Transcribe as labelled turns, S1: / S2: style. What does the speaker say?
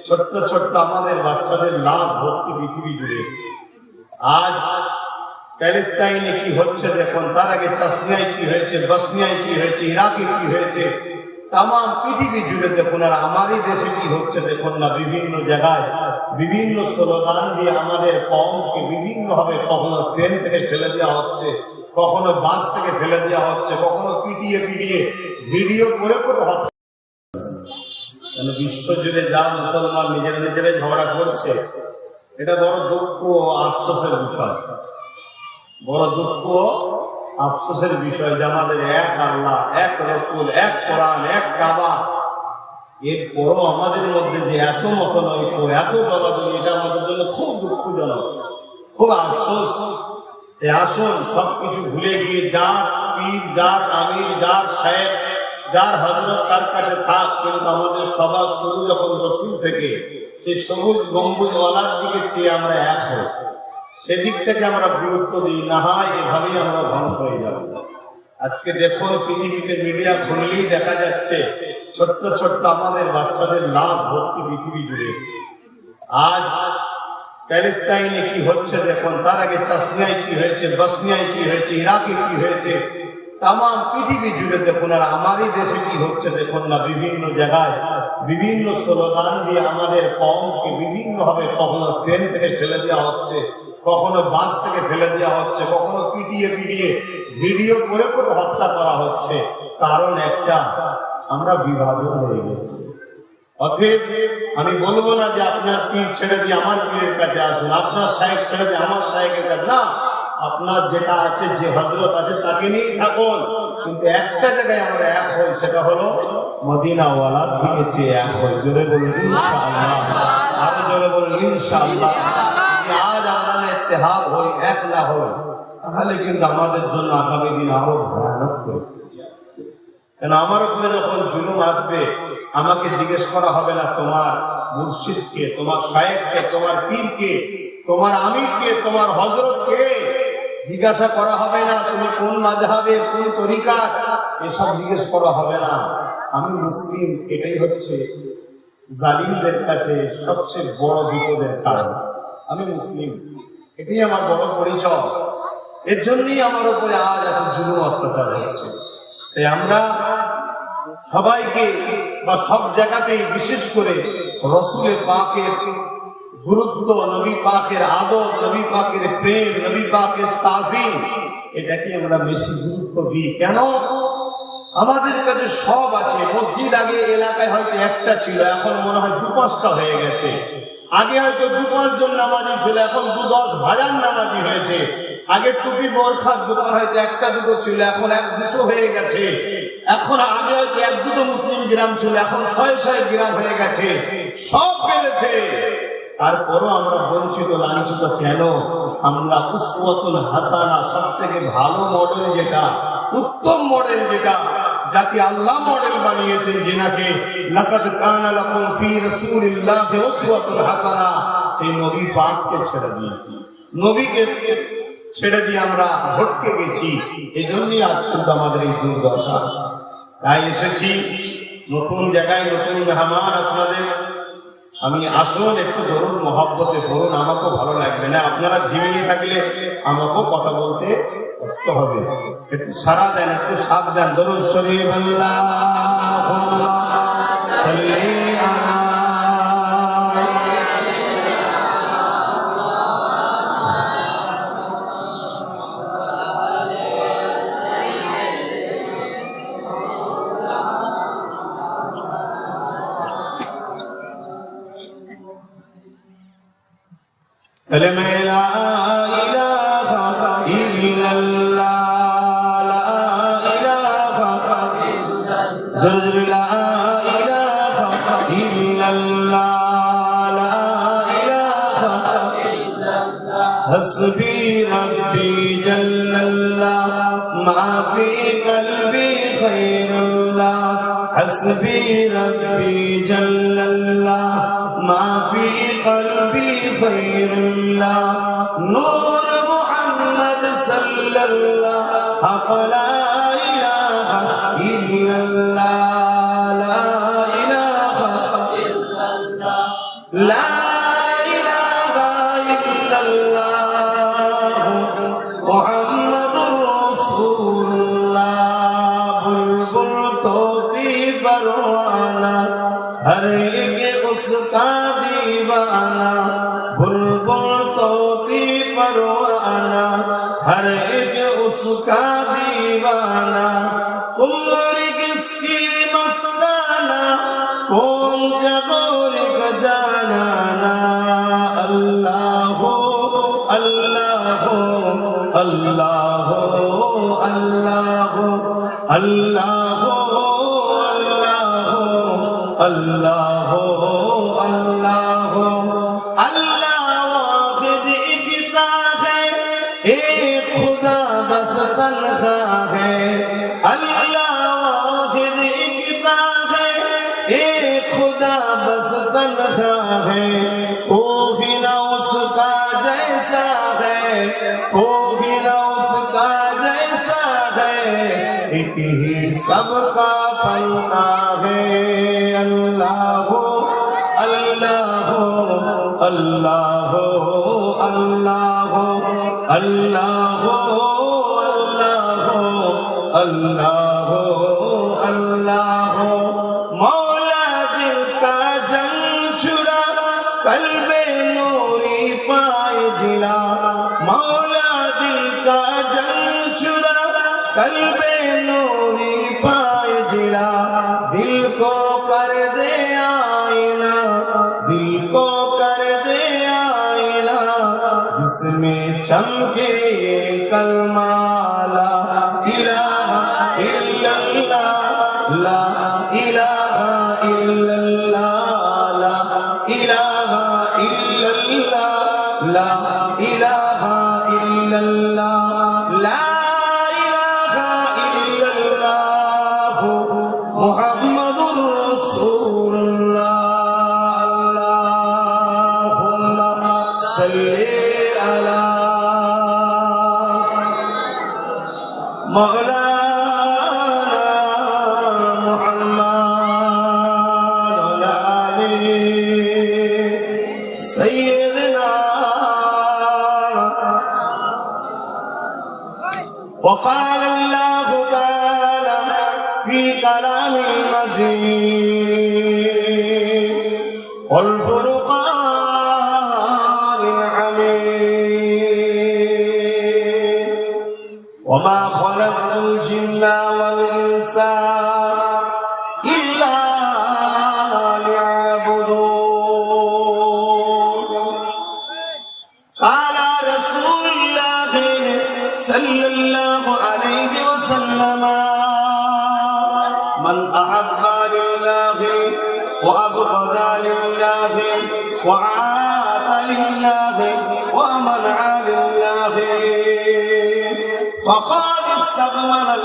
S1: ছোট্ট ছোট্ট আমাদের বাচ্চাদের লাশ ভর্তি পৃথিবী জুড়ে। আজ প্যালেস্টাইনে কি হচ্ছে দেখুন, তার আগে চাসনিয়ায় কি হয়েছে, বসনিয়ায় কি হয়েছে, ইরাকে কি হয়েছে, তাম পৃথিবী জুড়ে দেখুন। আর আমাদের দেশে কি হচ্ছে দেখুন না, বিভিন্ন জায়গায় বিভিন্ন স্লোগান দিয়ে আমাদের কওমকে বিভিন্ন ভাবে, কখনো ট্রেন থেকে ফেলে দেওয়া হচ্ছে, কখনো বাস থেকে ফেলে দেওয়া হচ্ছে, কখনো পিটিয়ে পিটিয়ে ভিডিও করে করে হচ্ছে। বিশ্ব জুড়ে যা মুসলমান নিজেরাই ঝগড়া করছে, এটা বড় দুঃখ ও আফসোসের বিষয়, বড় দুঃখ ও আফসোসের বিষয় যে আমাদের এক আল্লাহ, এক রসুল, এক কোরআন, এক কাবা, এরপরও আমাদের মধ্যে যে এত মতনৈক্য, এত দলাদলি, এটা আমাদের জন্য খুব দুঃখজনক, খুব আফসোস। আসুন সবকিছু ভুলে গিয়ে যার পীর, যার আমির, যার শেখ, যার হযরত তার কাছে থাক, কিন্তু আমাদের সবার শুরু যখন রসুল থেকে, সেই সবুজ গম্বুজওয়ালার দিকে চেয়ে আমরা এক হই, সেদিক থেকে আমরা গুরুত্ব দিই না, হয় এভাবেই আমরা ধ্বংস হয়ে যাব। আজকে দেখুন পৃথিবীতে মিডিয়া খুললেই দেখা যাচ্ছে ছোট্ট ছোট্ট আমাদের বাচ্চাদের লাশ ভর্তি পৃথিবী জুড়ে। আজ প্যালেস্টাইনে কি হচ্ছে দেখুন, তার আগে চাসনিয়ায় কি হয়েছে, বসনিয়ায় কি হয়েছে, ইরাকে কি হয়েছে, তাম পৃথিবী জুড়ে দেখুন। আর আমাদের দেশে কি হচ্ছে দেখুন না, বিভিন্ন জায়গায় বিভিন্ন স্লোগান দিয়ে আমাদের কওমকে বিভিন্ন ভাবে, কখনো ট্রেন থেকে ফেলে দেওয়া হচ্ছে, কখনো বাস থেকে ফেলে দেওয়া হচ্ছে, কখনো পিটিয়ে পিটিয়ে ভিডিও করে করে হত্যা করা হচ্ছে। কারণ একটা, আমরা বিভাজন হয়ে গেছি। অতএব আমি বলবো না যে আপনার পীর ছেড়ে দিয়ে আমার পীরের কাছে আসুন, আপনার শায়েখ ছেড়ে দিয়ে আমার শায়েখের কাছে, না, আপনার যেটা আছে, যে হযরত আছে তাকে নিয়েই থাকুন, কিন্তু একটা জায়গায় আমরা এক হই, সেটা হলো মদিনাওয়ালার দিকে চেয়ে এক হই। জোরে বলুন ইনশাআল্লাহ, আরো জোরে বলুন ইনশাআল্লাহ। আজ আমরা ইত্তেহাদ হই, এক না হই, তাহলে কিন্তু আমাদের জন্য আগামী দিন আরো ভয়ানক পরিস্থিতি আসছে। কেন আমার উপরে যখন জুলুম আসবে, আমাকে জিজ্ঞেস করা হবে না তোমার মুর্শিদকে, তোমার শায়েখকে, তোমার পীরকে, তোমার আমিরকে, তোমার হযরতকে, জিজ্ঞাসা করা হবে না তুমি কোন মাযহাবের, কোন তরিকার, এসব জিজ্ঞেস করা হবে না। আমি মুসলিম, এটাই হচ্ছে জালিমদের কাছে সবচেয়ে বড় বিপদের কারণ। আমি মুসলিম, এটাই আমার বড় পরিচয়। এর জন্যই আমার উপরে আজ এত জুলুম অত্যাচার হচ্ছে। তাই আমরা সবাইকে বা সব জায়গাতেই, বিশেষ করে রসুল পাকের গুরুত্ব, নবী পাকের আদব, নবী পাকের প্রেম, নবী পাকের তাজিম, এটাকে আমরা বেশি গুরুত্ব দিই। কেন? আমাদের কাছে সব আছে। মসজিদ আগে এলাকায় হয়তো একটা ছিল, এখন মনে হয় 2-5টা হয়ে গেছে। আগে হয়তো 2-5 জন নামাজি ছিল, এখন 2-10,000 নামাজি হয়েছে। আগে টুপি বোরখার দোকান হয়তো 1-2 ছিল, এখন 1-200 হয়ে গেছে। এখন আগে হয়তো 1-2 মুসলিম গ্রাম ছিল, এখন 100 গ্রাম হয়ে গেছে। সব বেড়েছে, তারপরও আমরা বঞ্চিত, লাঞ্ছিত কেন? আমরা উসওয়াতুল হাসানা, সব থেকে ভালো মডেল যেটা, উত্তম মডেল যেটা, যাকে আল্লাহ মডেল বানিয়েছেন, যেনাকে লাকাদ কানা লাকুম ফি রাসূলিল্লাহি উসওয়াতুল হাসানা, সেই নবী পাককে ছেড়ে দিয়েছি, নবীকে ছেড়ে দিয়ে আমরা ভটকে গেছি। এজন্যই আজ কিন্তু আমাদের এই দুর্দশা। তাই এসেছি নতুন জায়গায়, নতুন মেহমান আপনাদের। আমি আসুন, একটু দরুদ মহব্বতে পড়ুন, আমাকেও ভালো লাগবে না। আপনারা ঝিমিয়ে থাকলে আমাকেও কথা বলতে কষ্ট হবে। একটু সাড়া দেন, একটু সাথ দেন। দরুদ শরীফ আল্লাহুম্মা সাল্লি আলা كلمة لا إله إلا الله، لا إله إلا الله، لا إله إلا الله، لا إله إلا الله، حسبي ربي جل الله، ما في قلبي خير الله، حسبي ربي جل الله، ما في قلبي خير الله، نور محمد صلى الله، حق لا إله إلا الله، لا إله إلا লা ইলাহা ইল্লাল্লাহ মুহাম্মাদুর রাসূলুল্লাহ। বুলবুল তোতি परवाना हर एक उसका दीवाना। बुलबुल तोती परवाना हर एक उसका दीवाना। उम्र किसकी मस्ताना कौन का गौर का जानाना। अल्लाह अल्लाह अल्लाह अल्लाह अल्लाह अल्लाह अल्लाह अल्लाह वाहिद इकता है एक खुदा बस तन्हा है। अल्लाह वाहिद इकता है एक खुदा बस तन्हा है। कोई ना उसका जैसा है कोई ना उसका जैसा है। एक ही सबका पलता है। अल्लाह अल्लाह अल्लाह अल्लाह अल्लाह अल्लाह अल्लाह। मौला दिल का जंग छुड़ा कल्बे नूरी पाए जिला। मौला दिल का जंग छुड़ा कल्बे नूरी पाए जिला। दिल को कर दे आईना दिल को कर दे आईना जिसमें चमके कलमा ला इलाहा इल्लल्लाह ला इलाहा इल्लल्लाह ला इलाहा इल्लल्लाह ला इलाहा इल्लल्लाह ला इलाहा इल्लल्लाह मुहम्मदुर रसूलुल्लाह। अल्लाहुम्मा सल्ली अला मौलाना मुहम्मद व आलिहि सय्यिदना। وقال الله تعالى في كلام المزيد والفرقان الحميد وما خلقت الجن والإنس إلا ليعبدون. قال رسول الله صلى الله عليه وسلم من أحب لله وأبغض لله وعاد لله ومنع لله فقد استغفر